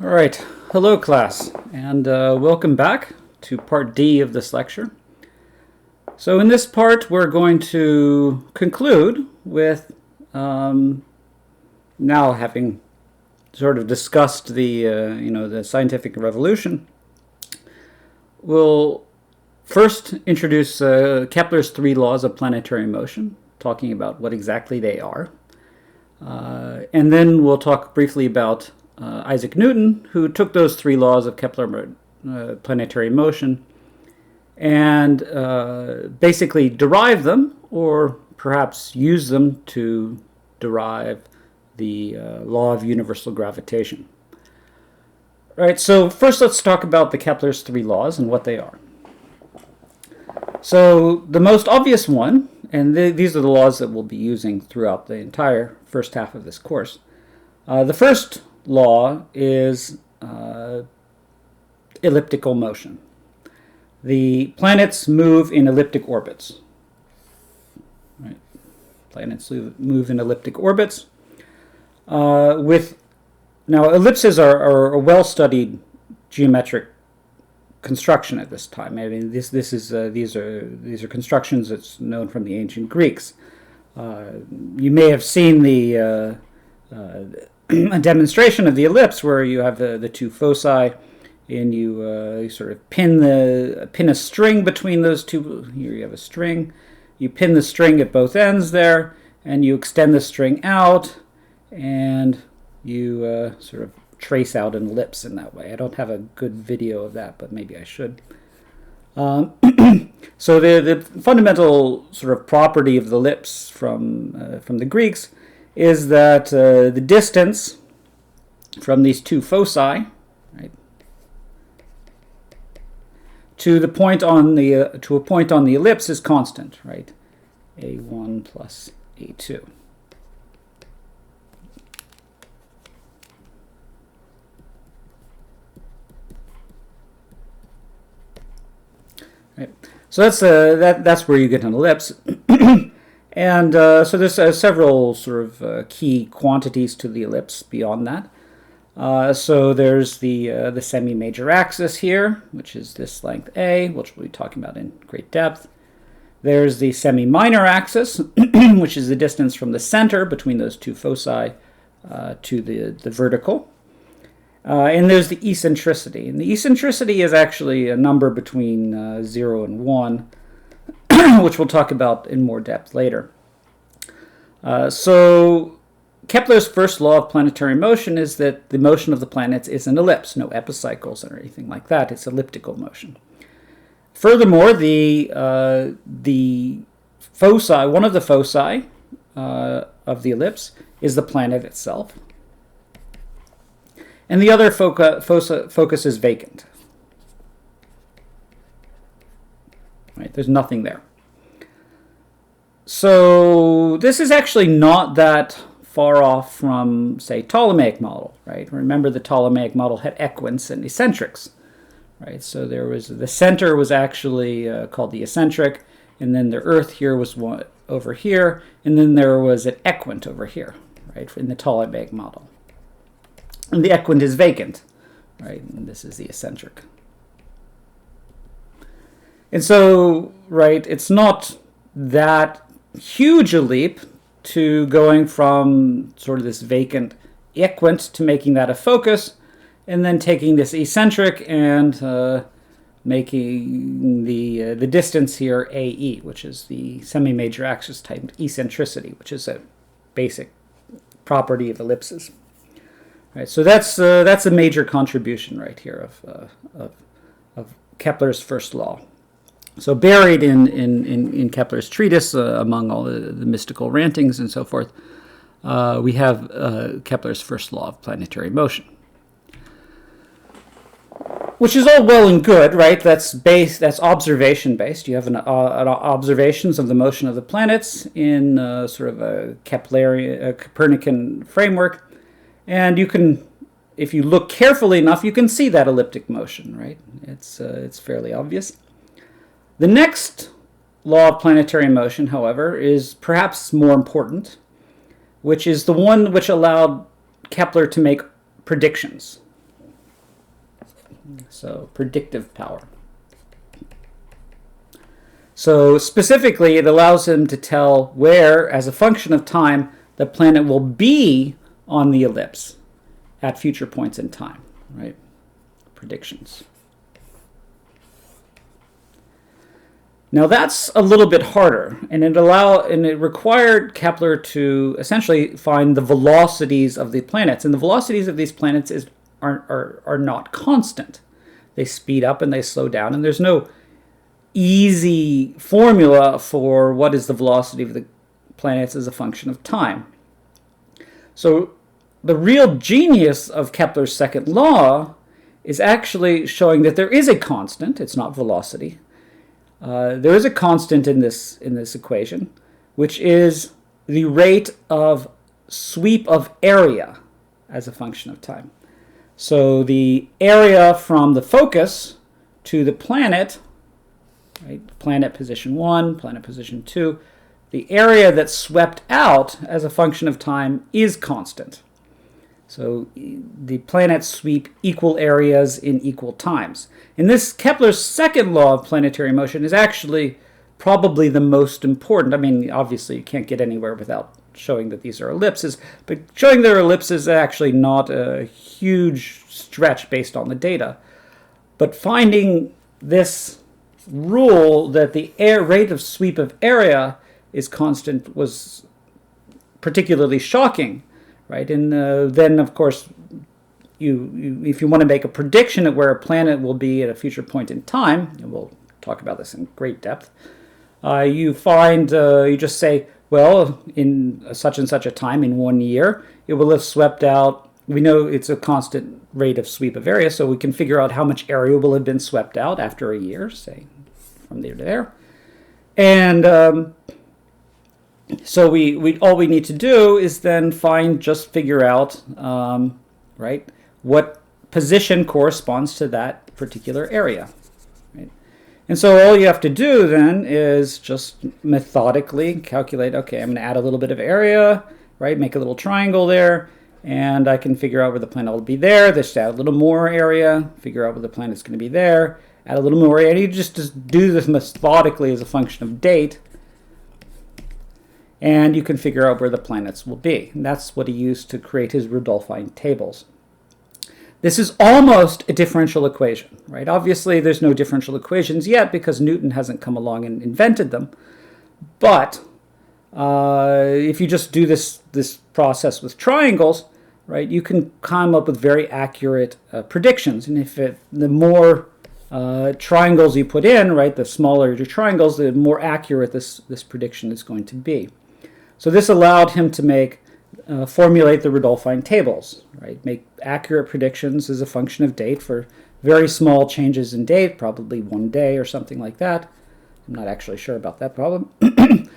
All right, hello class, and welcome back to part D of this lecture. So in this part, we're going to conclude with now having sort of discussed the the scientific revolution. We'll first introduce Kepler's 3 laws of planetary motion, talking about what exactly they are, and then we'll talk briefly about Isaac Newton, who took those 3 laws of Kepler planetary motion and basically derived them, or perhaps used them to derive the law of universal gravitation. All right, so first let's talk about the Kepler's 3 laws and what they are. So the most obvious one, and these are the laws that we'll be using throughout the entire first half of this course. The first law is elliptical motion. The planets move in elliptic orbits. Right. Planets move in elliptic orbits. Now ellipses are a well-studied geometric construction at this time. I mean, these are constructions that's known from the ancient Greeks. You may have seen a demonstration of the ellipse where you have the 2 foci, and you sort of pin a string between those 2. Here you have a string. You pin the string at both ends there, and you extend the string out, and you sort of trace out an ellipse in that way. I don't have a good video of that, but maybe I should. So the fundamental sort of property of the ellipse from the Greeks is that the distance from these 2 foci, right, to a point on the ellipse is constant, right? A1 plus A2. Right. So that's where you get an ellipse. And so there's several sort of key quantities to the ellipse beyond that. So there's the semi-major axis here, which is this length A, which we'll be talking about in great depth. There's the semi-minor axis, which is the distance from the center between those 2 foci to the vertical. And there's the eccentricity. And the eccentricity is actually a number between 0 and 1, which we'll talk about in more depth later. So Kepler's first law of planetary motion is that the motion of the planets is an ellipse, no epicycles or anything like that. It's elliptical motion. Furthermore, the foci, one of the foci of the ellipse is the planet itself, and the other focus is vacant. Right, there's nothing there. So this is actually not that far off from, say, Ptolemaic model, right? Remember the Ptolemaic model had equants and eccentrics, right? So there was the center was actually called the eccentric, and then the Earth here was one over here, and then there was an equant over here, right, in the Ptolemaic model. And the equant is vacant, right? And this is the eccentric. And so, right, it's not that huge a leap to going from sort of this vacant equant to making that a focus, and then taking this eccentric and making the distance here AE, which is the semi-major axis type eccentricity, which is a basic property of ellipses. Right, so that's a major contribution right here of Kepler's first law. So buried in Kepler's treatise, among all the mystical rantings and so forth, we have Kepler's first law of planetary motion, which is all well and good, right? That's observation based. You have an observations of the motion of the planets in sort of a Copernican framework. And you can, if you look carefully enough, you can see that elliptic motion, right? It's fairly obvious. The next law of planetary motion, however, is perhaps more important, which is the one which allowed Kepler to make predictions. So predictive power. So specifically, it allows him to tell where, as a function of time, the planet will be on the ellipse at future points in time, right? Predictions. Now that's a little bit harder, and it required Kepler to essentially find the velocities of the planets, and the velocities of these planets are not constant. They speed up and they slow down, and there's no easy formula for what is the velocity of the planets as a function of time. So the real genius of Kepler's second law is actually showing that there is a constant. It's not velocity. There is a constant in this equation, which is the rate of sweep of area as a function of time. So the area from the focus to the planet, right, planet position 1, planet position 2, the area that's swept out as a function of time is constant. So the planets sweep equal areas in equal times. And this Kepler's second law of planetary motion is actually probably the most important. I mean, obviously you can't get anywhere without showing that these are ellipses, but showing they're ellipses is actually not a huge stretch based on the data. But finding this rule that the rate of sweep of area is constant was particularly shocking. Right, and then of course, if you want to make a prediction of where a planet will be at a future point in time, and we'll talk about this in great depth, you just say, well, in such and such a time in 1 year, it will have swept out. We know it's a constant rate of sweep of area, so we can figure out how much area will have been swept out after a year, say from there to there, and so all we need to do is then figure out, right, what position corresponds to that particular area. Right? And so all you have to do then is just methodically calculate, okay, I'm going to add a little bit of area, right, make a little triangle there, and I can figure out where the planet will be there. Just add a little more area, figure out where the planet's going to be there, add a little more area, and you just do this methodically as a function of date. And you can figure out where the planets will be. And that's what he used to create his Rudolphine tables. This is almost a differential equation, right? Obviously, there's no differential equations yet because Newton hasn't come along and invented them. But if you just do this process with triangles, right, you can come up with very accurate predictions. And the more triangles you put in, right, the smaller your triangles, the more accurate this prediction is going to be. So this allowed him to formulate the Rudolphine tables, right? Make accurate predictions as a function of date for very small changes in date, probably 1 day or something like that. I'm not actually sure about that problem. And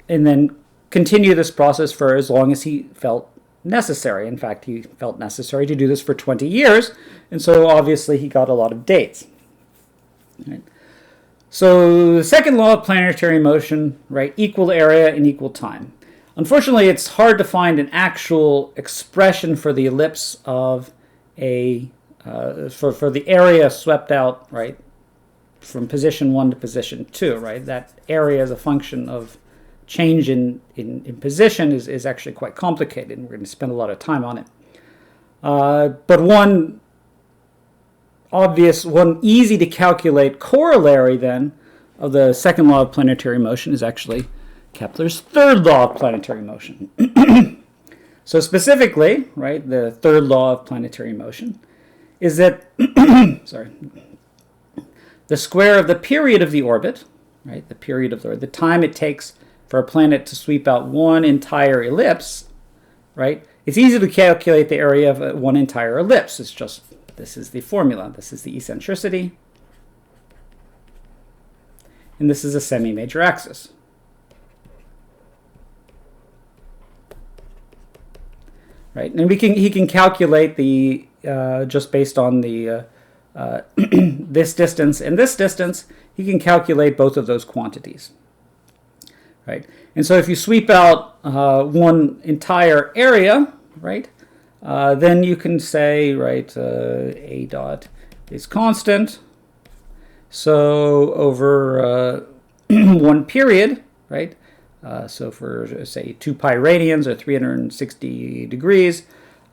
then continue this process for as long as he felt necessary. In fact, he felt necessary to do this for 20 years, and so obviously he got a lot of dates. Right? So the second law of planetary motion, right, equal area in equal time. Unfortunately, it's hard to find an actual expression for the ellipse of for the area swept out, right, from position 1 to position 2, right? That area as a function of change in position is actually quite complicated, and we're going to spend a lot of time on it. But one easy to calculate corollary then of the second law of planetary motion is actually Kepler's third law of planetary motion. So specifically, right, the third law of planetary motion is that the square of the period of the orbit, right, the time it takes for a planet to sweep out one entire ellipse, right, it's easy to calculate the area of one entire ellipse. This is the formula. This is the eccentricity. And this is a semi-major axis. Right, and he can calculate the just based on the this distance and this distance, he can calculate both of those quantities. Right, and so if you sweep out one entire area, right, then you can say, right, A dot is constant. So over one period, right? So for, say, 2 pi radians or 360 degrees,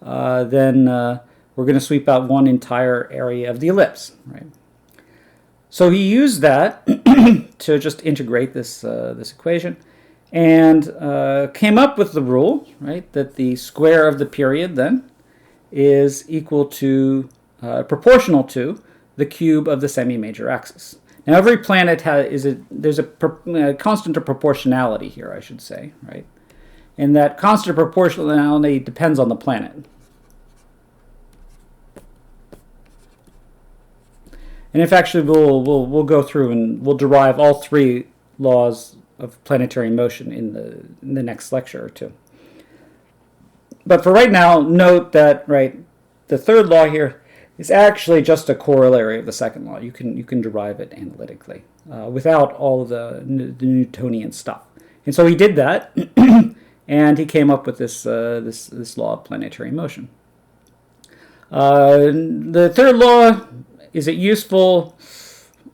then we're going to sweep out one entire area of the ellipse, right? So he used that to just integrate this, this equation, and came up with the rule, right, that the square of the period then is equal to, proportional to, the cube of the semi-major axis. Now every planet there's a constant of proportionality here, I should say, right? And that constant proportionality depends on the planet. And if actually we'll go through and we'll derive all 3 laws of planetary motion in the next lecture or two. But for right now, note that, right, the third law here is actually just a corollary of the second law. You can derive it analytically without all of the Newtonian stuff. And so he did that, and he came up with this this law of planetary motion. The third law, is it useful?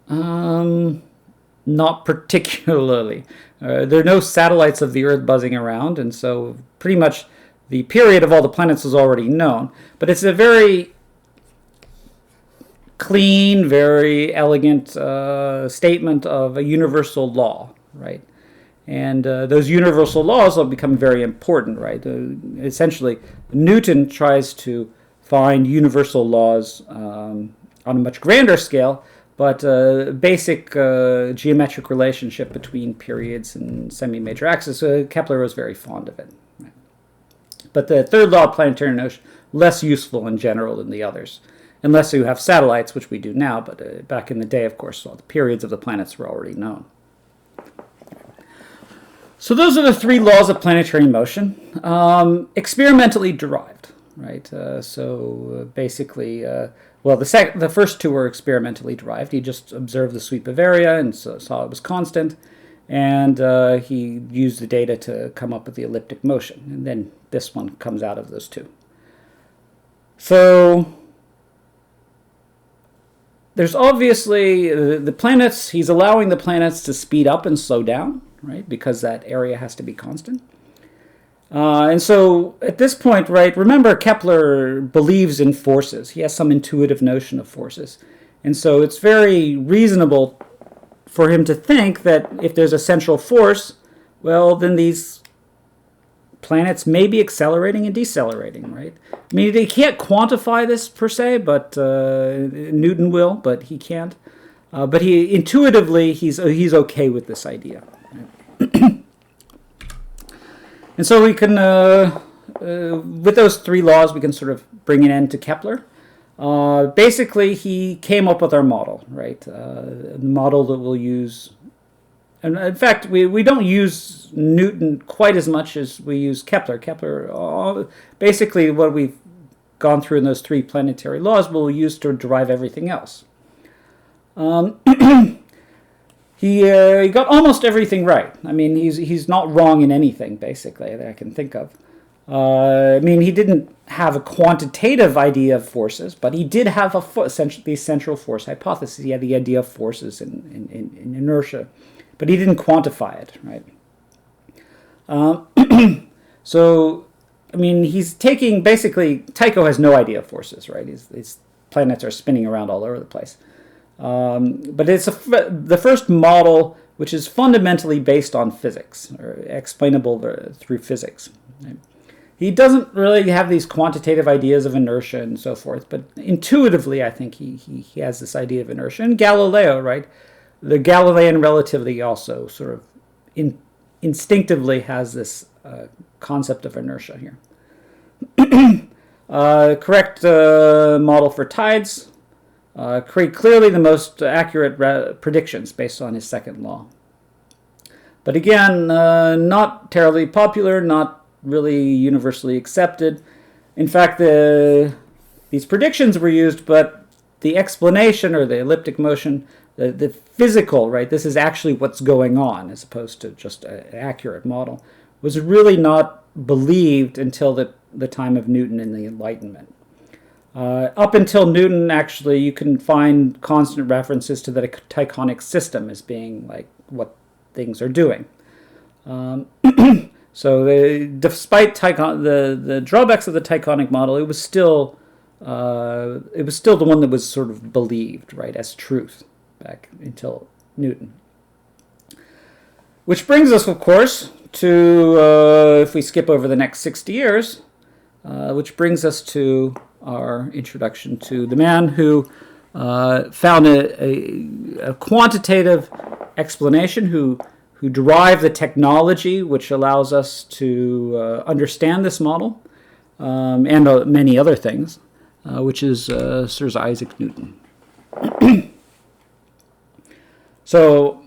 Not particularly. There are no satellites of the Earth buzzing around, and so pretty much the period of all the planets is already known. But it's a very clean, very elegant statement of a universal law, right? And those universal laws will become very important, right? Essentially, Newton tries to find universal laws on a much grander scale, but basic geometric relationship between periods and semi-major axes. Kepler was very fond of it. Right? But the third law of planetary motion, less useful in general than the others. Unless you have satellites, which we do now, but back in the day, of course, all the periods of the planets were already known. So those are the 3 laws of planetary motion, experimentally derived, right? So basically, well, the first 2 were experimentally derived. He just observed the sweep of area and saw it was constant, and he used the data to come up with the elliptic motion, and then this one comes out of those 2. So there's obviously the planets, he's allowing the planets to speed up and slow down, right, because that area has to be constant. And so at this point, right, remember Kepler believes in forces. He has some intuitive notion of forces. And so it's very reasonable for him to think that if there's a central force, well, then these planets may be accelerating and decelerating, right? I mean, they can't quantify this per se, but Newton will, but he can't. But he intuitively, he's okay with this idea. And so we can, with those 3 laws, we can sort of bring an end to Kepler. Basically, he came up with our model, right? The model that we'll use. And in fact, we don't use Newton quite as much as we use Kepler. Kepler, basically what we've gone through in those 3 planetary laws, we'll use to derive everything else. He got almost everything right. I mean, he's not wrong in anything, basically, that I can think of. I mean, he didn't have a quantitative idea of forces, but he did have the central force hypothesis. He had the idea of forces in inertia, but he didn't quantify it, right? So, I mean, he's taking, basically, Tycho has no idea of forces, right? His planets are spinning around all over the place. But it's the first model which is fundamentally based on physics, or explainable through physics. Right? He doesn't really have these quantitative ideas of inertia and so forth, but intuitively I think he has this idea of inertia. And Galileo, right? The Galilean relativity also sort of instinctively has this concept of inertia here. Correct model for tides. Create clearly the most accurate predictions based on his second law. But again, not terribly popular, not really universally accepted. In fact, these predictions were used, but the explanation, or the elliptic motion, the physical, right, this is actually what's going on as opposed to just an accurate model, was really not believed until the time of Newton and the Enlightenment. Up until Newton, actually, you can find constant references to the tectonic system as being like what things are doing. So despite the drawbacks of the Tychonic model, it was still the one that was sort of believed, right, as truth back until Newton. Which brings us, of course, to, if we skip over the next 60 years, which brings us to our introduction to the man who found a quantitative explanation, who derived the technology which allows us to understand this model, and many other things, which is Sir Isaac Newton. So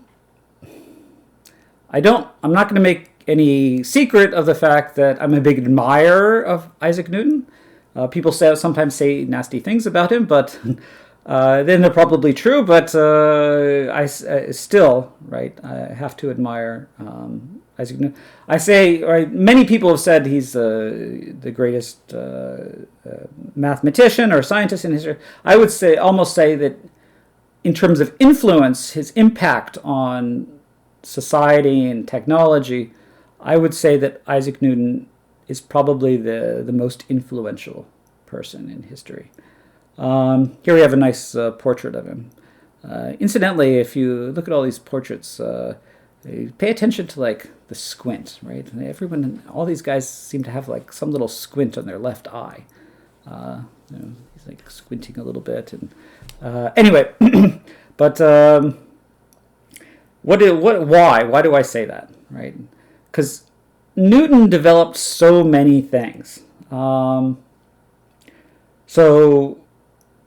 I'm not going to make any secret of the fact that I'm a big admirer of Isaac Newton. People sometimes say nasty things about him, but then they're probably true. But I still, right, I have to admire Isaac Newton. I say, right, many people have said he's the greatest mathematician or scientist in history. I would almost say that in terms of influence, his impact on society and technology, I would say that Isaac Newton is probably the most influential person in history. Here we have a nice portrait of him. Incidentally, if you look at all these portraits, pay attention to like the squint, right? All these guys seem to have like some little squint on their left eye. He's like squinting a little bit, and anyway, but why do I say that, right? Because Newton developed so many things. So,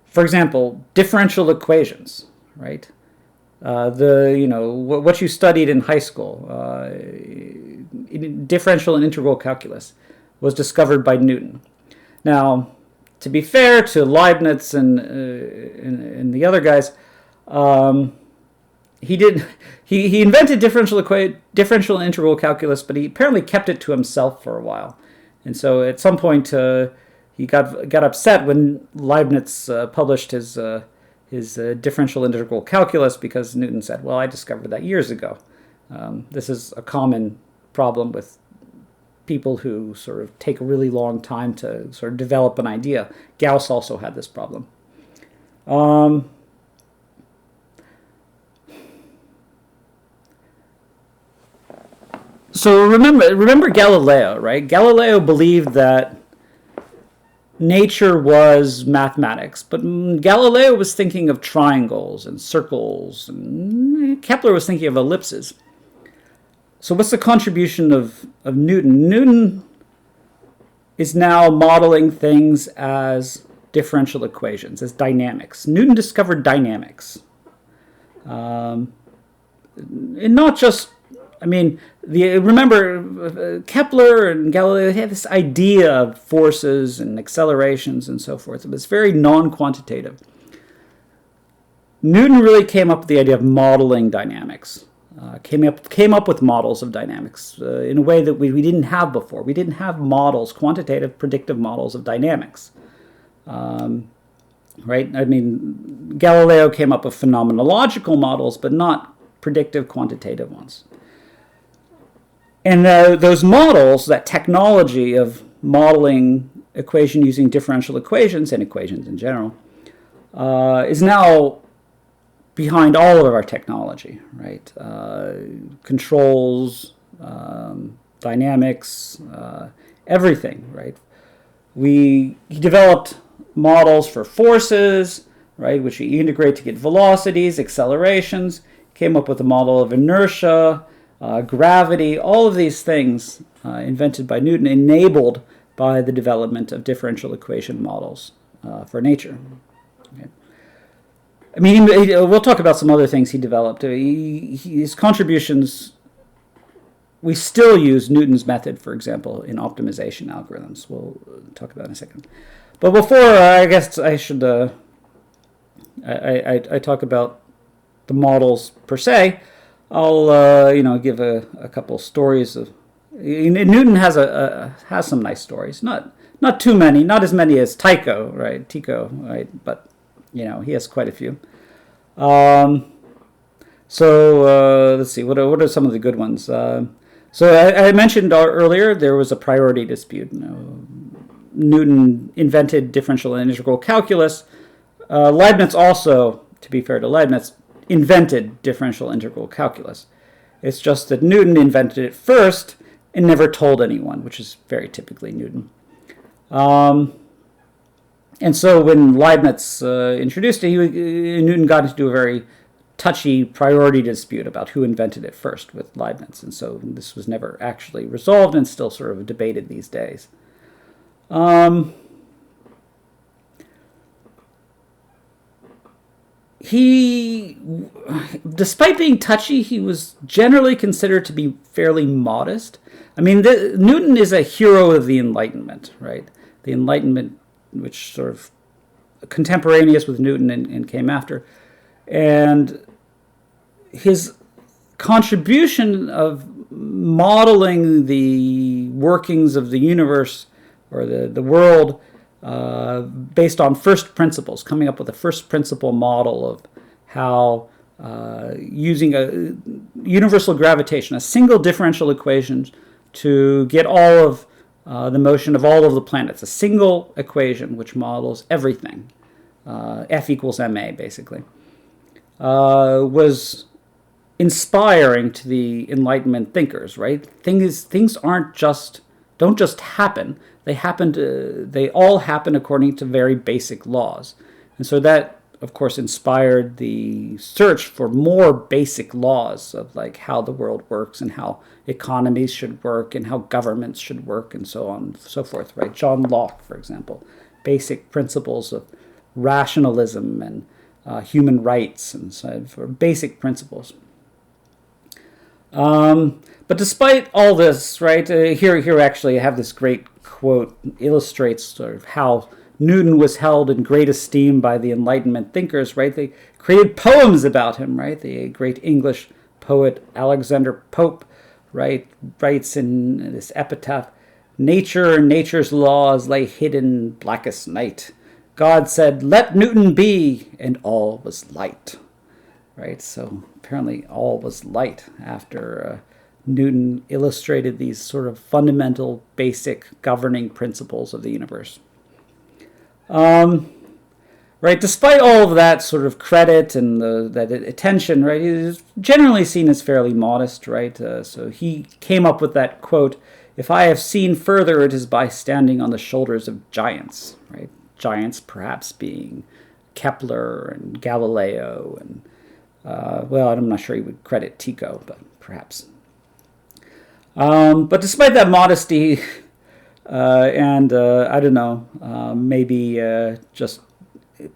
for example, differential equations, right? What you studied in high school, differential and integral calculus, was discovered by Newton. Now, to be fair to Leibniz and the other guys, he invented differential and integral calculus, but he apparently kept it to himself for a while, and so at some point he got upset when Leibniz published his differential integral calculus, because Newton said, "Well, I discovered that years ago." This is a common problem with people who sort of take a really long time to sort of develop an idea. Gauss also had this problem. So remember Galileo, right? Galileo believed that nature was mathematics, but Galileo was thinking of triangles and circles, and Kepler was thinking of ellipses. So what's the contribution of Newton? Newton is now modeling things as differential equations, as dynamics. Newton discovered dynamics. And not just, remember Kepler and Galileo had this idea of forces and accelerations and so forth. It was very non-quantitative. Newton really came up with the idea of modeling dynamics. Came up with models of dynamics in a way that we didn't have before. We didn't have models, quantitative, predictive models of dynamics. Right? Galileo came up with phenomenological models, but not predictive, quantitative ones. And those models, that technology of modeling equation using differential equations and equations in general, is now behind all of our technology, right? Controls, dynamics, everything, right? He developed models for forces, right, which we integrate to get velocities, accelerations, came up with a model of inertia, gravity, all of these things invented by Newton, enabled by the development of differential equation models for nature. Okay. We'll talk about some other things he developed. His contributions, we still use Newton's method, for example, in optimization algorithms. We'll talk about in a second. But before, I guess I should I talk about the models per se. I'll give a couple stories of. Newton has some nice stories, not not too many, not as many as Tycho, right? But he has quite a few. Let's see, what are some of the good ones? So I mentioned earlier there was a priority dispute. Newton invented differential and integral calculus. Leibniz also, to be fair to Leibniz, invented differential integral calculus. It's just that Newton invented it first and never told anyone, which is very typically Newton. And so when Leibniz introduced it, Newton got into a very touchy priority dispute about who invented it first with Leibniz. And so this was never actually resolved and still sort of debated these days. He, despite being touchy, he was generally considered to be fairly modest. I mean, Newton is a hero of the Enlightenment, right? The Enlightenment, which sort of contemporaneous with Newton and came after. And his contribution of modeling the workings of the universe or the world based on first principles, coming up with a first principle model of how using a universal gravitation, a single differential equation to get all of the motion of all of the planets, a single equation which models everything, F equals ma basically, was inspiring to the Enlightenment thinkers, right? Things don't just happen. They all happen according to very basic laws. And so that, of course, inspired the search for more basic laws of like how the world works and how economies should work and how governments should work and so on and so forth, right? John Locke, for example, basic principles of rationalism and human rights and so for basic principles. But despite all this, right, here actually I have this great quote, illustrates sort of how Newton was held in great esteem by the Enlightenment thinkers, right? They created poems about him, right? The great English poet Alexander Pope, right, writes in this epitaph, "Nature and nature's laws lay hidden blackest night. God said, 'Let Newton be,' and all was light." Right? So apparently all was light after Newton illustrated these sort of fundamental, basic governing principles of the universe. Right, despite all of that sort of credit and that attention, right, he is generally seen as fairly modest, right? So he came up with that quote, "If I have seen further, it is by standing on the shoulders of giants," right? Giants perhaps being Kepler and Galileo and, well, I'm not sure he would credit Tycho, but perhaps. But despite that modesty, and I don't know, maybe just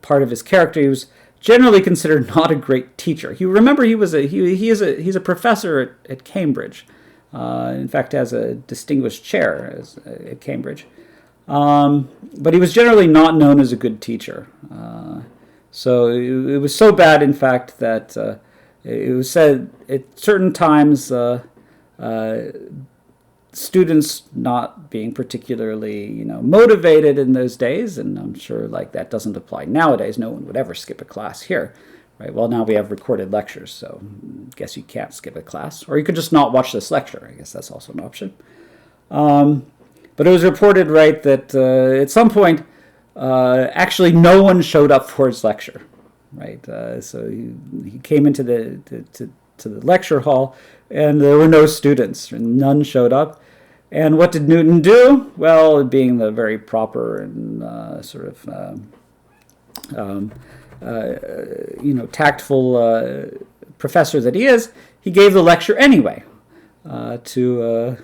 part of his character, he was generally considered not a great teacher. Remember, he's a professor at Cambridge. In fact, has a distinguished chair at Cambridge. But he was generally not known as a good teacher. So it was so bad, in fact, that it was said at certain times students not being particularly, motivated in those days, and I'm sure like that doesn't apply nowadays. No one would ever skip a class here, right? Well, now we have recorded lectures, so I guess you can't skip a class, or you could just not watch this lecture. I guess that's also an option. But it was reported, right, that at some point, actually no one showed up for his lecture, right? So he came into the lecture hall, and there were no students, and none showed up. And what did Newton do? Well, being the very proper and tactful professor that he is, he gave the lecture anyway to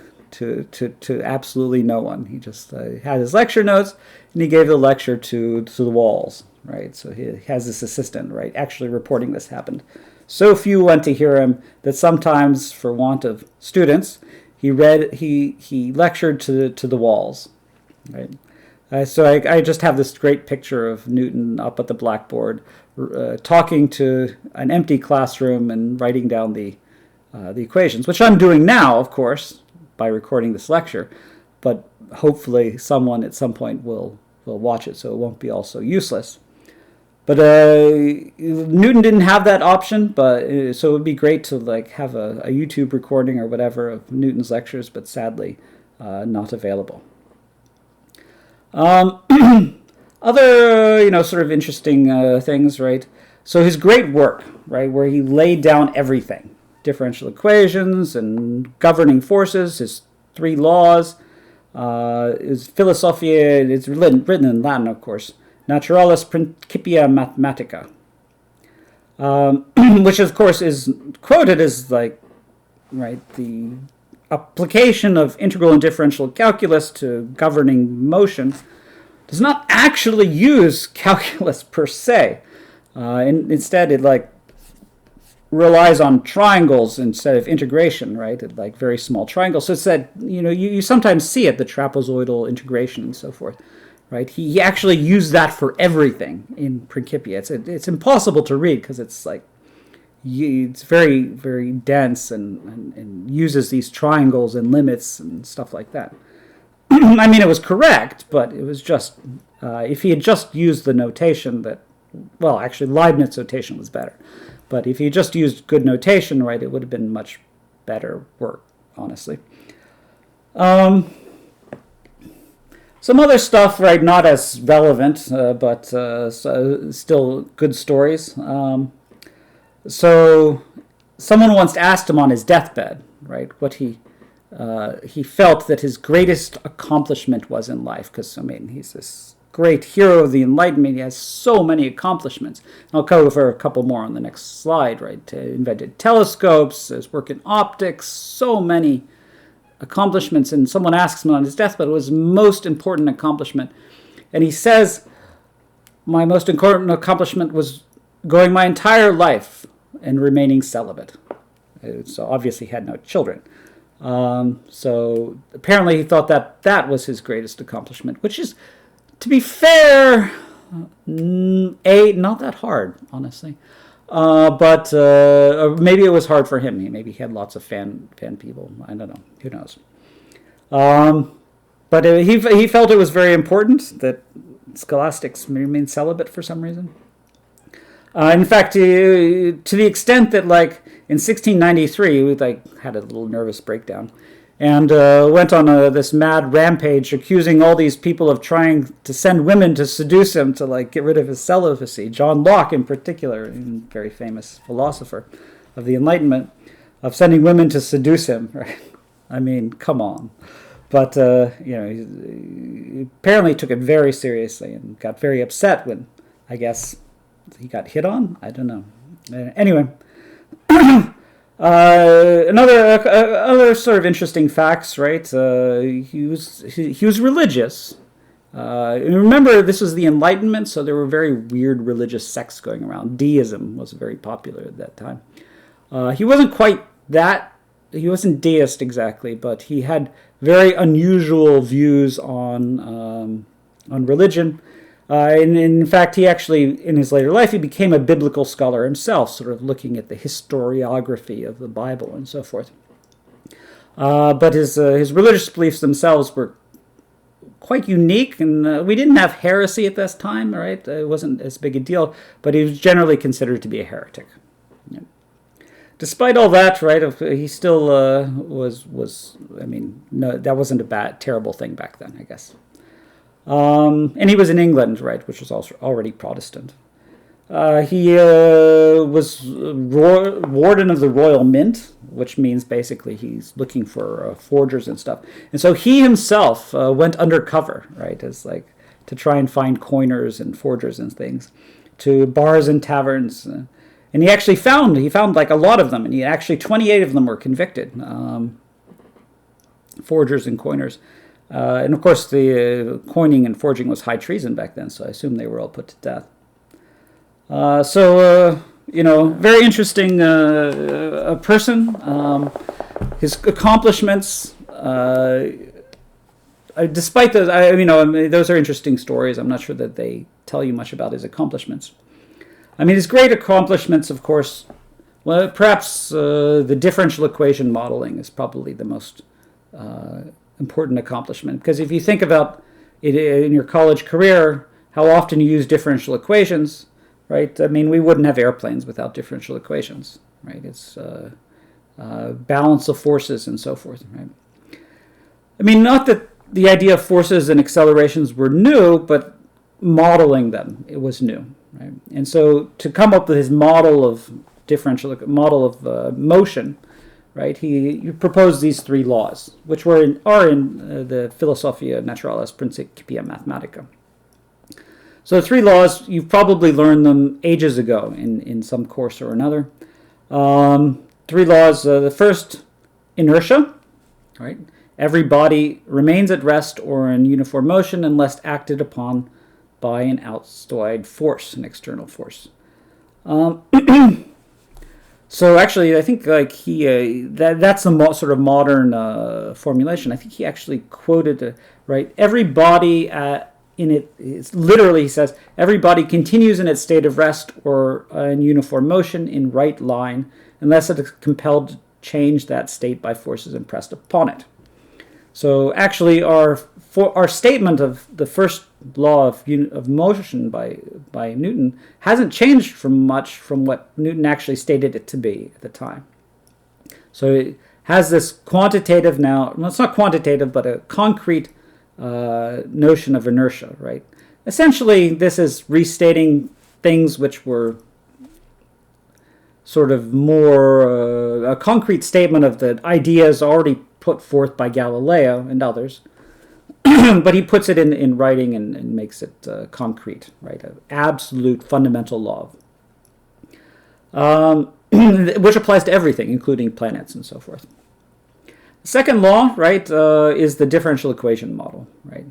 absolutely no one. He just had his lecture notes, and he gave the lecture to the walls, right? So he has this assistant, right, actually reporting this happened. So few went to hear him that sometimes, for want of students, he lectured to the walls, right? So I just have this great picture of Newton up at the blackboard, talking to an empty classroom and writing down the equations, which I'm doing now, of course, by recording this lecture. but hopefully someone at some point will watch it, so it won't be all so useless. But Newton didn't have that option, but so it would be great to like have a YouTube recording or whatever of Newton's lectures, but sadly not available. Other sort of interesting things, right? So his great work, right, where he laid down everything, differential equations and governing forces, his 3 laws, his Philosophiae, it's written in Latin, of course, Naturalis Principia Mathematica, which of course is quoted as like, right, the application of integral and differential calculus to governing motion, does not actually use calculus per se. Instead, it like relies on triangles instead of integration, right? It, like very small triangles. So it's that you sometimes see it, the trapezoidal integration and so forth, right? He actually used that for everything in Principia. It's impossible to read because it's like it's very, very dense and uses these triangles and limits and stuff like that. I mean, it was correct, but it was just, if he had just used the notation that, well, actually Leibniz notation was better. But if he just used good notation, right, it would have been much better work, honestly. Some other stuff, right, not as relevant, but still good stories. So someone once asked him on his deathbed, right, what he felt that his greatest accomplishment was in life, because, I mean, he's this great hero of the Enlightenment. He has so many accomplishments. I'll cover a couple more on the next slide, right? Invented telescopes, his work in optics, so many accomplishments. And someone asks him on his deathbed what was his most important accomplishment. And he says, my most important accomplishment was going my entire life and remaining celibate. So obviously he had no children. So apparently he thought that was his greatest accomplishment, which is, to be fair, not that hard, honestly. But maybe it was hard for him. Maybe he had lots of fan people. I don't know. Who knows? But he felt it was very important that scholastics remain celibate for some reason. In fact, to the extent that, like, in 1693, we had a little nervous breakdown and went on this mad rampage accusing all these people of trying to send women to seduce him to, get rid of his celibacy. John Locke, in particular, a very famous philosopher of the Enlightenment, of sending women to seduce him. Right? I mean, come on. But, he apparently took it very seriously and got very upset when, I guess, he got hit on? I don't know. Anyway, other sort of interesting facts, right? He was religious. Remember, this was the Enlightenment, so there were very weird religious sects going around. Deism was very popular at that time. He wasn't quite that. He wasn't deist exactly, but he had very unusual views on religion. And in fact, he actually, in his later life, he became a biblical scholar himself, sort of looking at the historiography of the Bible and so forth. But his religious beliefs themselves were quite unique, and we didn't have heresy at this time, right? It wasn't as big a deal, but he was generally considered to be a heretic. Yeah. Despite all that, right, he still was. I mean, no, that wasn't a terrible thing back then, I guess. And he was in England, right, which was also already Protestant. He was warden of the Royal Mint, which means basically he's looking for forgers and stuff. And so he himself went undercover, right, as to try and find coiners and forgers and things, to bars and taverns. And he actually found a lot of them, and 28 of them were convicted, forgers and coiners. And of course, the coining and forging was high treason back then, so I assume they were all put to death. Very interesting person. His accomplishments, despite those, those are interesting stories. I'm not sure that they tell you much about his accomplishments. I mean, his great accomplishments, of course, well, perhaps the differential equation modeling is probably the most important accomplishment. Because if you think about it in your college career, how often you use differential equations, right? I mean, we wouldn't have airplanes without differential equations, right? It's balance of forces and so forth, right? I mean, not that the idea of forces and accelerations were new, but modeling them, it was new, right? And so to come up with his model of motion, right? He proposed these three laws, which are in the Philosophia Naturalis Principia Mathematica. So the three laws, you've probably learned them ages ago in some course or another. Three laws. The first, inertia, right? Every body remains at rest or in uniform motion unless acted upon by an outside force, an external force. So actually, I think like that's the sort of modern formulation. I think he actually quoted right. Every body it's literally, he says, every body continues in its state of rest or in uniform motion in right line unless it is compelled to change that state by forces impressed upon it. So actually, our statement of the first law of motion by Newton hasn't changed much from what Newton actually stated it to be at the time. So it has this quantitative now, well, it's not quantitative, but a concrete notion of inertia, right? Essentially, this is restating things which were sort of more a concrete statement of the ideas already put forth by Galileo and others, but he puts it in writing and makes it concrete, right? An absolute fundamental law, which applies to everything, including planets and so forth. The second law, right, is the differential equation model, right?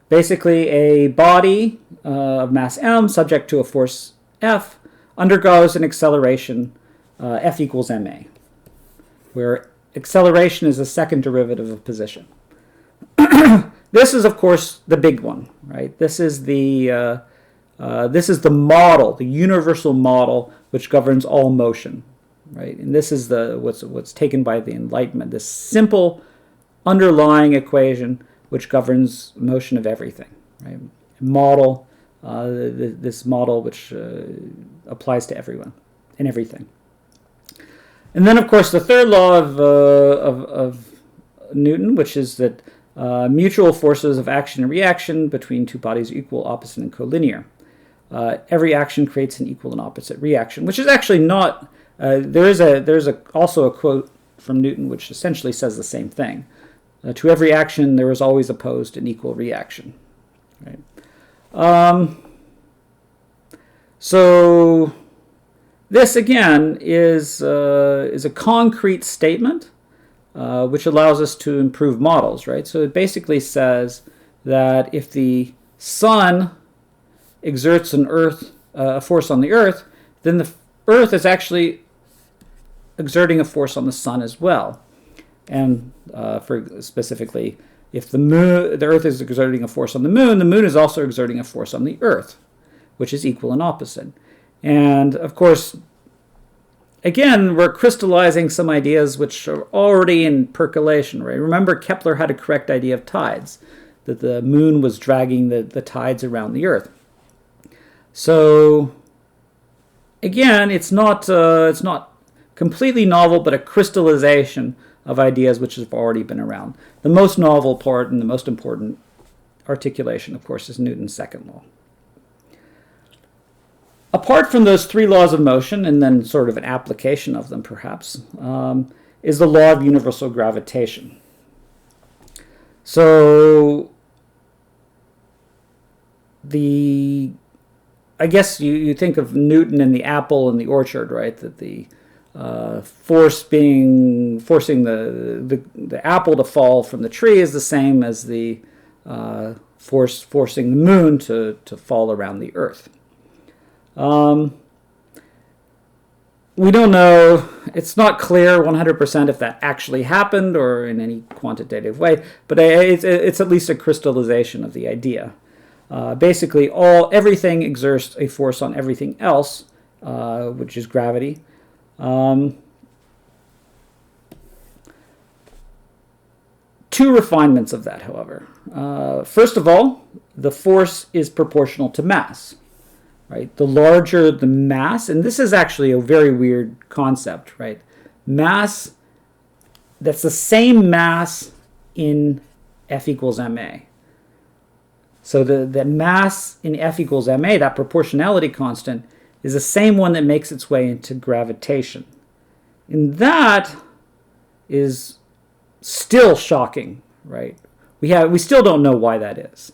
Basically, a body of mass m subject to a force F undergoes an acceleration F equals ma, where acceleration is the second derivative of position. This is, of course, the big one, right? This is the model, the universal model, which governs all motion, right? And this is what's taken by the Enlightenment, this simple underlying equation which governs motion of everything, right? Model, this model which applies to everyone and everything. And then, of course, the third law of Newton, which is that mutual forces of action and reaction between two bodies are equal, opposite, and collinear. Every action creates an equal and opposite reaction, which is actually not. There's also a quote from Newton which essentially says the same thing. To every action, there is always opposed an equal reaction. Right. So this again is a concrete statement which allows us to improve models, right? So it basically says that if the sun exerts a force on the Earth, then the Earth is actually exerting a force on the sun as well. And for specifically, if the Earth is exerting a force on the moon is also exerting a force on the Earth, which is equal and opposite. And of course, again, we're crystallizing some ideas which are already in percolation, right? Remember, Kepler had a correct idea of tides, that the moon was dragging the tides around the Earth. So, again, it's not completely novel, but a crystallization of ideas which have already been around. The most novel part and the most important articulation, of course, is Newton's second law. Apart from those three laws of motion, and then sort of an application of them, perhaps, is the law of universal gravitation. So, I guess you think of Newton and the apple in the orchard, right? That the forcing the apple to fall from the tree is the same as the forcing the moon to fall around the Earth. We don't know, it's not clear 100% if that actually happened or in any quantitative way, but it's at least a crystallization of the idea. Basically, everything exerts a force on everything else, which is gravity. two refinements of that, however. First of all, the force is proportional to mass. Right? The larger the mass, and this is actually a very weird concept, right? Mass, that's the same mass in F equals ma. So the mass in F equals ma, that proportionality constant, is the same one that makes its way into gravitation. And that is still shocking, right? We still don't know why that is.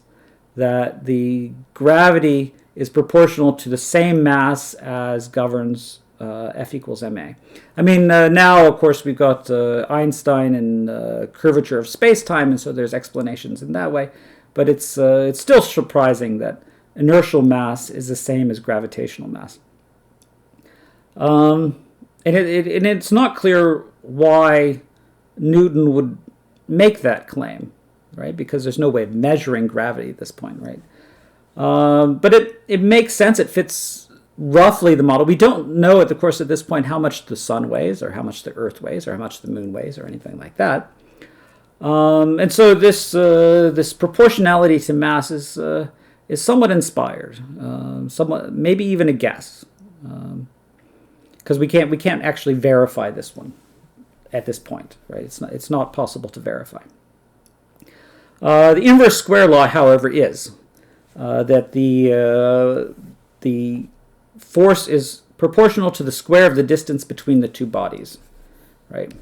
That the gravity is proportional to the same mass as governs F equals ma. I mean, now, of course, we've got Einstein and curvature of space-time, and so there's explanations in that way. But it's still surprising that inertial mass is the same as gravitational mass. And it's not clear why Newton would make that claim, right? Because there's no way of measuring gravity at this point, right? But it makes sense. It fits roughly the model. We don't know at the course at this point how much the sun weighs or how much the Earth weighs or how much the moon weighs or anything like that. And so this proportionality to mass is somewhat inspired, somewhat maybe even a guess, because we can't actually verify this one at this point, right? It's not possible to verify. The inverse square law, however, is that the force is proportional to the square of the distance between the two bodies, right?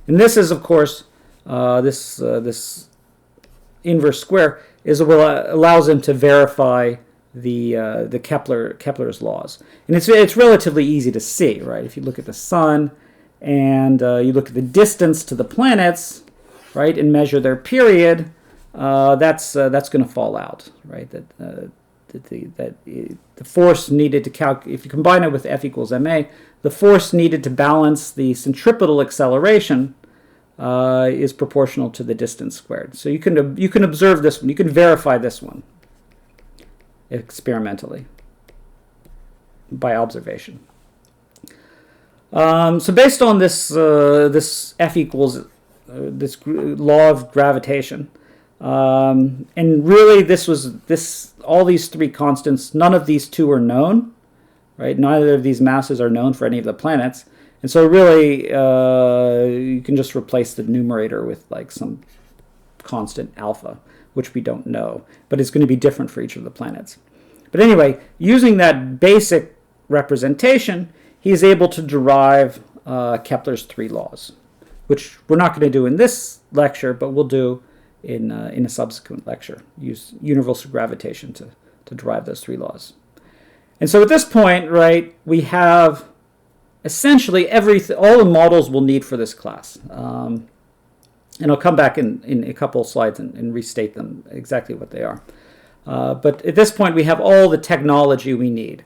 And this is, of course, this inverse square is what allows them to verify the Kepler's laws, and it's relatively easy to see, right? If you look at the sun and you look at the distance to the planets, right, and measure their period, that's going to fall out, right? That the force needed to calculate, if you combine it with F equals ma, the force needed to balance the centripetal acceleration is proportional to the distance squared. So you can observe this one. You can verify this one experimentally by observation. So based on this this F equals this law of gravitation, and really all these three constants, none of these two are known, right? Neither of these masses are known for any of the planets. And so really, you can just replace the numerator with like some constant alpha, which we don't know, but it's going to be different for each of the planets. But anyway, using that basic representation, he is able to derive Kepler's three laws, which we're not going to do in this lecture, but we'll do in a subsequent lecture. Use universal gravitation to derive those three laws. And so at this point, right, we have essentially all the models we'll need for this class. And I'll come back in a couple of slides and restate them exactly what they are. But at this point, we have all the technology we need.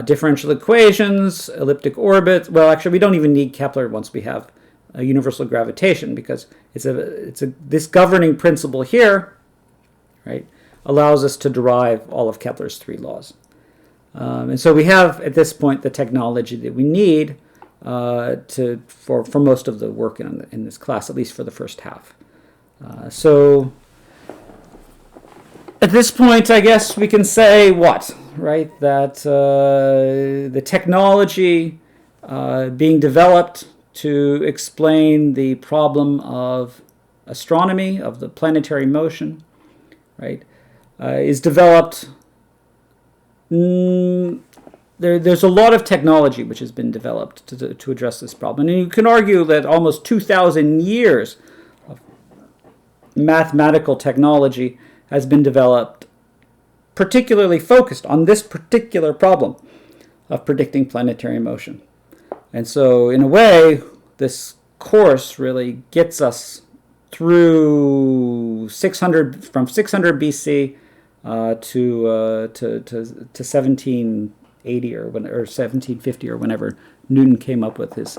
Differential equations, elliptic orbits. Well, actually, we don't even need Kepler once we have universal gravitation, because this governing principle here, right, allows us to derive all of Kepler's three laws. And so we have, at this point, the technology that we need for most of the work in this class, at least for the first half. So at this point, I guess we can say what, right? That the technology being developed to explain the problem of astronomy, of the planetary motion, right, is developed. There's a lot of technology which has been developed to address this problem. And you can argue that almost 2,000 years of mathematical technology has been developed particularly focused on this particular problem of predicting planetary motion. And so, in a way, this course really gets us through from 600 BC to 1780 or 1750 or whenever Newton came up with his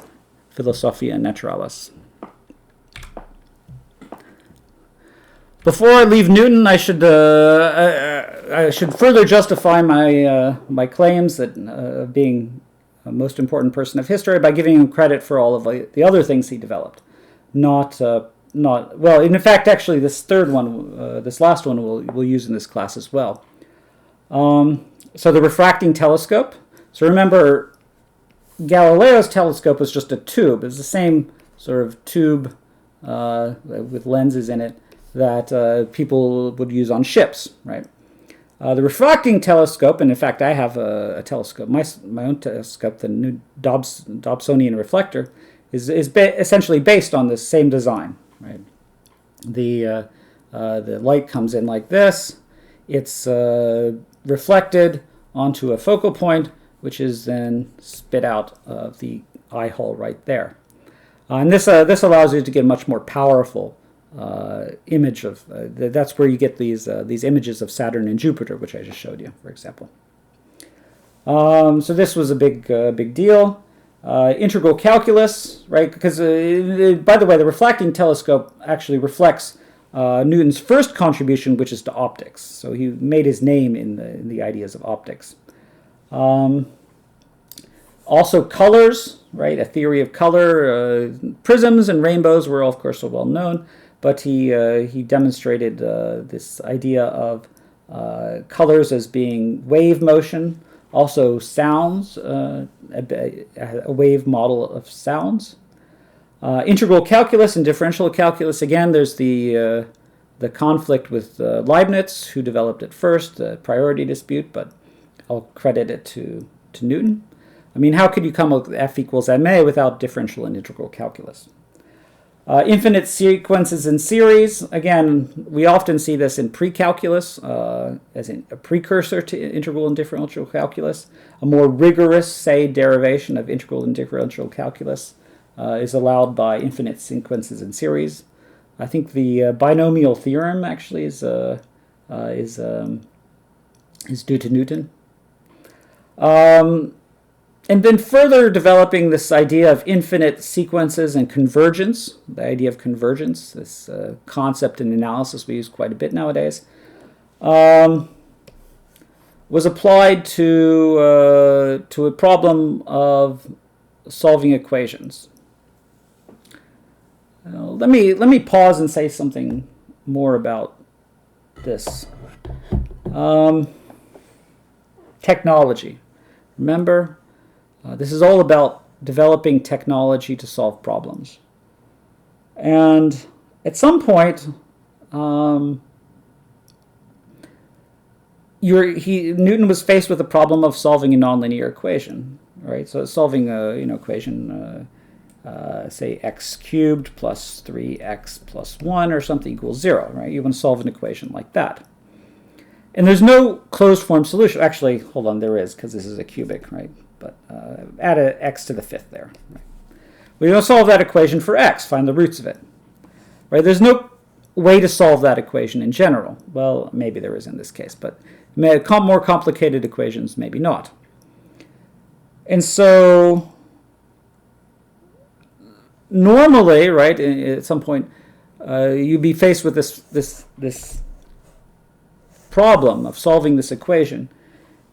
Philosophia Naturalis. Before I leave Newton, I should further justify my claims that being a most important person of history by giving him credit for all of the other things he developed, not not, well, in fact, actually, this third one, this last one, we'll use in this class as well. So the refracting telescope. So remember, Galileo's telescope was just a tube. It was the same sort of tube with lenses in it that people would use on ships, right? The refracting telescope, and in fact I have a telescope, my own telescope, the new Dobsonian reflector, is essentially based on this same design, right? The light comes in like this. It's reflected onto a focal point, which is then spit out of the eye hole right there. And this allows you to get a much more powerful image of, that's where you get these images of Saturn and Jupiter, which I just showed you, for example. So this was a big deal. Integral calculus, right? Because, by the way, the refracting telescope actually reflects Newton's first contribution, which is to optics. So he made his name in the ideas of optics. Also colors, right? A theory of color. Prisms and rainbows were, of course, well known, but he demonstrated this idea of colors as being wave motion, also sounds, a wave model of sounds. Integral calculus and differential calculus, again, there's the conflict with Leibniz, who developed it first, the priority dispute, but I'll credit it to Newton. I mean, how could you come up with F equals ma without differential and integral calculus? Infinite sequences in series, again, we often see this in pre-calculus as in a precursor to integral and differential calculus. A more rigorous, say, derivation of integral and differential calculus is allowed by infinite sequences in series. I think the binomial theorem actually is due to Newton. And then further developing this idea of infinite sequences and convergence, the idea of convergence, this concept in analysis we use quite a bit nowadays, was applied to a problem of solving equations. Let me pause and say something more about this. Technology. Remember, this is all about developing technology to solve problems. And at some point, Newton was faced with the problem of solving a nonlinear equation, right? So solving a equation, say x cubed plus 3x plus 1 or something equals 0, right? You want to solve an equation like that. And there's no closed form solution. Actually, hold on, there is, because this is a cubic, right? But add an x to the fifth there. Right? We want to solve that equation for x, find the roots of it. Right? There's no way to solve that equation in general. Well, maybe there is in this case, but more complicated equations, maybe not. And so normally, right, at some point, you'd be faced with this problem of solving this equation.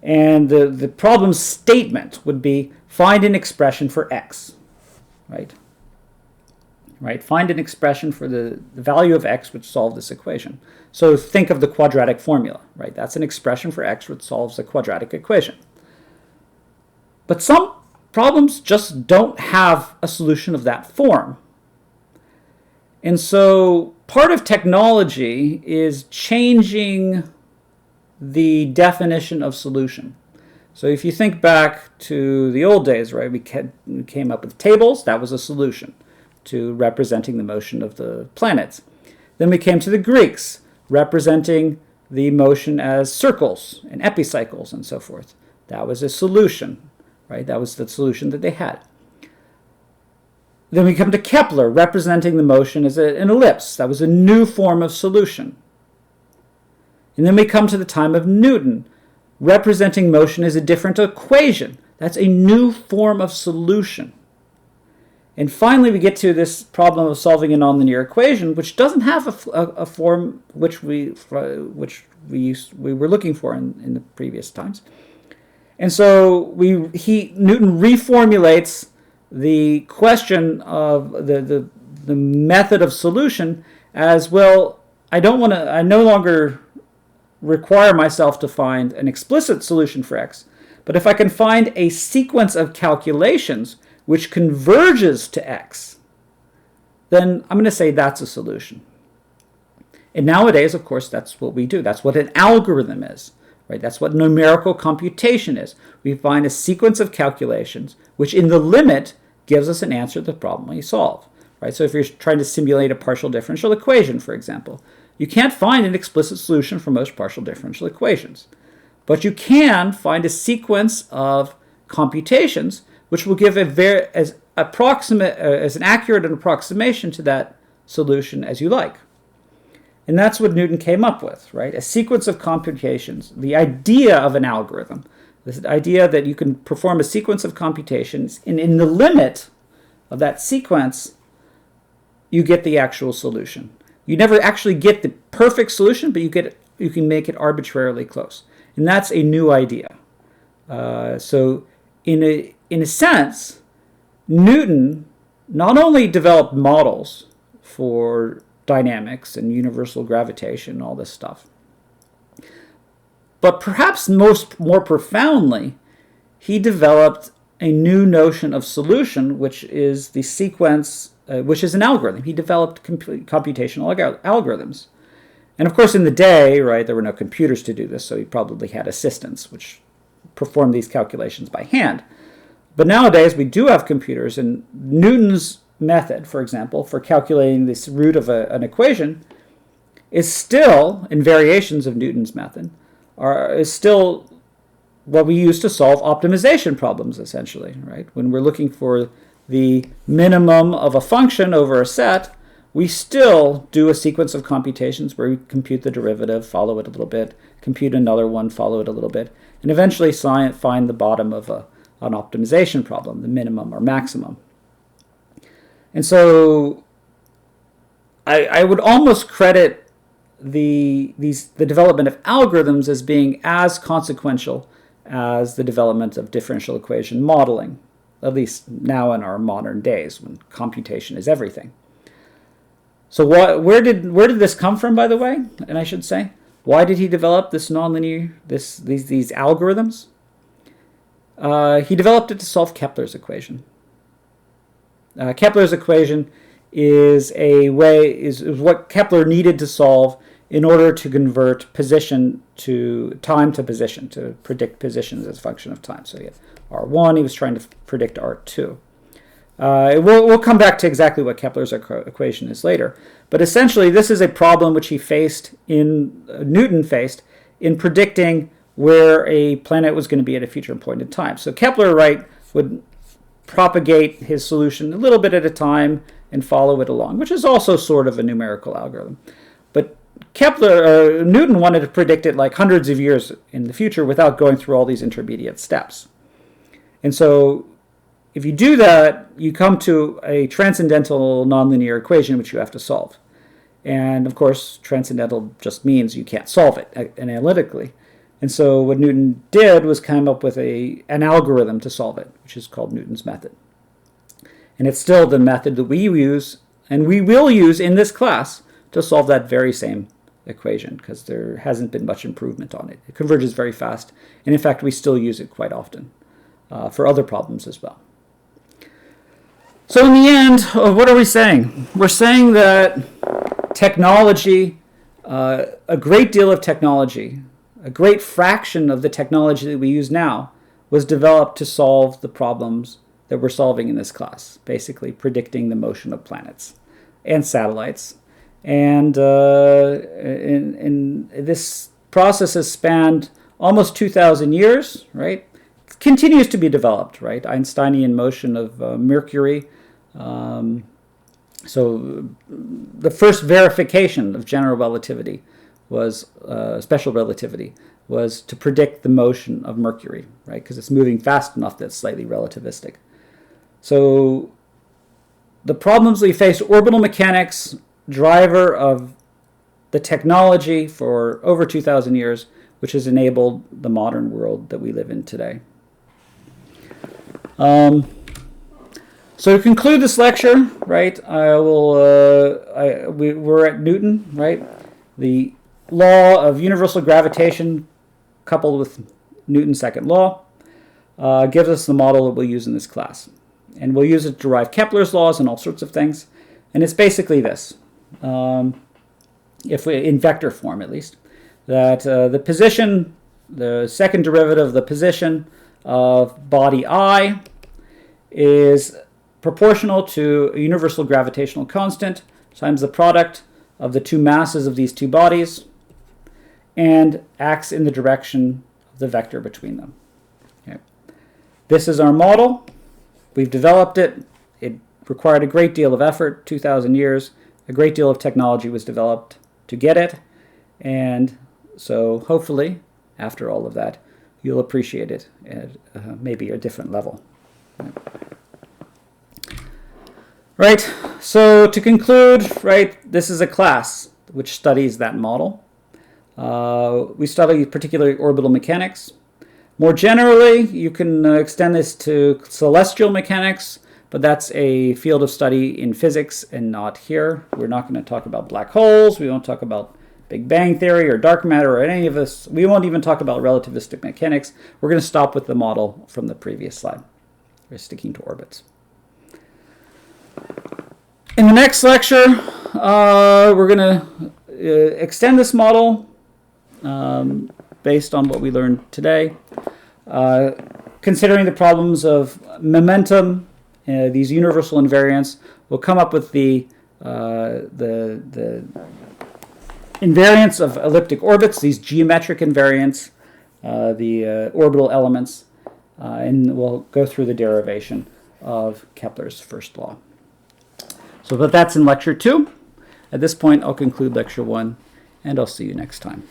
And the problem statement would be find an expression for x, right? Find an expression for the value of x which solves this equation. So think of the quadratic formula, right? That's an expression for x which solves a quadratic equation. But some problems just don't have a solution of that form. And so part of technology is changing the definition of solution. So if you think back to the old days, right, we came up with tables. That was a solution to representing the motion of the planets. Then we came to the Greeks, representing the motion as circles and epicycles and so forth. That was a solution, right? That was the solution that they had. Then we come to Kepler, representing the motion as an ellipse. That was a new form of solution. And then we come to the time of Newton, representing motion as a different equation. That's a new form of solution. And finally, we get to this problem of solving a nonlinear equation, which doesn't have a form which we were looking for in the previous times. And so Newton reformulates the question of the method of solution as, well, I no longer require myself to find an explicit solution for x, but if I can find a sequence of calculations which converges to x, then I'm going to say that's a solution. And nowadays, of course, that's what we do. That's what an algorithm is, right? That's what numerical computation is. We find a sequence of calculations which in the limit gives us an answer to the problem we solve, right? So if you're trying to simulate a partial differential equation, for example, you can't find an explicit solution for most partial differential equations. But you can find a sequence of computations which will give as an accurate an approximation to that solution as you like. And that's what Newton came up with, right? A sequence of computations, the idea of an algorithm, this idea that you can perform a sequence of computations, and in the limit of that sequence, you get the actual solution. You never actually get the perfect solution, but you can make it arbitrarily close. And that's a new idea. So in a sense, Newton not only developed models for dynamics and universal gravitation and all this stuff, but perhaps more profoundly, he developed a new notion of solution, which is the sequence, which is an algorithm. He developed computational algorithms. And of course, in the day, right, there were no computers to do this, so he probably had assistants which performed these calculations by hand. But nowadays, we do have computers, and Newton's method, for example, for calculating this root of an equation is still, in variations of Newton's method, is still what we use to solve optimization problems, essentially, right? When we're looking for the minimum of a function over a set, we still do a sequence of computations where we compute the derivative, follow it a little bit, compute another one, follow it a little bit, and eventually find the bottom of an optimization problem, the minimum or maximum. And so I would almost credit the development of algorithms as being as consequential as the development of differential equation modeling, at least now in our modern days when computation is everything. So where did this come from, by the way? And I should say, why did he develop this nonlinear, these algorithms? He developed it to solve Kepler's equation. Kepler's equation is what Kepler needed to solve in order to convert position to time to position, to predict positions as a function of time. So he had R1, he was trying to predict R2. We'll come back to exactly what Kepler's equation is later. But essentially, this is a problem which Newton faced in predicting where a planet was going to be at a future point in time. So Kepler, right, would propagate his solution a little bit at a time and follow it along, which is also sort of a numerical algorithm. But Newton wanted to predict it like hundreds of years in the future without going through all these intermediate steps. And so if you do that, you come to a transcendental nonlinear equation which you have to solve. And of course, transcendental just means you can't solve it analytically. And so what Newton did was come up with an algorithm to solve it, which is called Newton's method. And it's still the method that we use, and we will use in this class, to solve that very same equation, because there hasn't been much improvement on it. It converges very fast, and in fact, we still use it quite often for other problems as well. So in the end, what are we saying? We're saying that technology, a great deal of technology, a great fraction of the technology that we use now was developed to solve the problems that we're solving in this class, basically predicting the motion of planets and satellites. And this process has spanned almost 2,000 years, right? It continues to be developed, right? Einsteinian motion of Mercury. So the first verification of general relativity was special relativity, was to predict the motion of Mercury, right? Because it's moving fast enough that it's slightly relativistic. So the problems we face, orbital mechanics, driver of the technology for over 2,000 years, which has enabled the modern world that we live in today. So to conclude this lecture, right, we're at Newton, right? The law of universal gravitation coupled with Newton's second law gives us the model that we'll use in this class. And we'll use it to derive Kepler's laws and all sorts of things. And it's basically this, if we, in vector form at least, that the position, the second derivative of the position of body I is proportional to a universal gravitational constant times the product of the two masses of these two bodies and acts in the direction of the vector between them. Okay. This is our model. We've developed it. It required a great deal of effort, 2,000 years. A great deal of technology was developed to get it. And so hopefully, after all of that, you'll appreciate it at maybe a different level. Right, so to conclude, right, this is a class which studies that model. We study particularly orbital mechanics. More generally, you can extend this to celestial mechanics, but that's a field of study in physics and not here. We're not going to talk about black holes. We won't talk about Big Bang theory or dark matter or any of this. We won't even talk about relativistic mechanics. We're going to stop with the model from the previous slide. We're sticking to orbits. In the next lecture, we're going to extend this model based on what we learned today, considering the problems of momentum, these universal invariants. We'll come up with the invariants of elliptic orbits, these geometric invariants, the orbital elements, and we'll go through the derivation of Kepler's first law. So but that's in lecture 2. At this point, I'll conclude lecture 1, and I'll see you next time.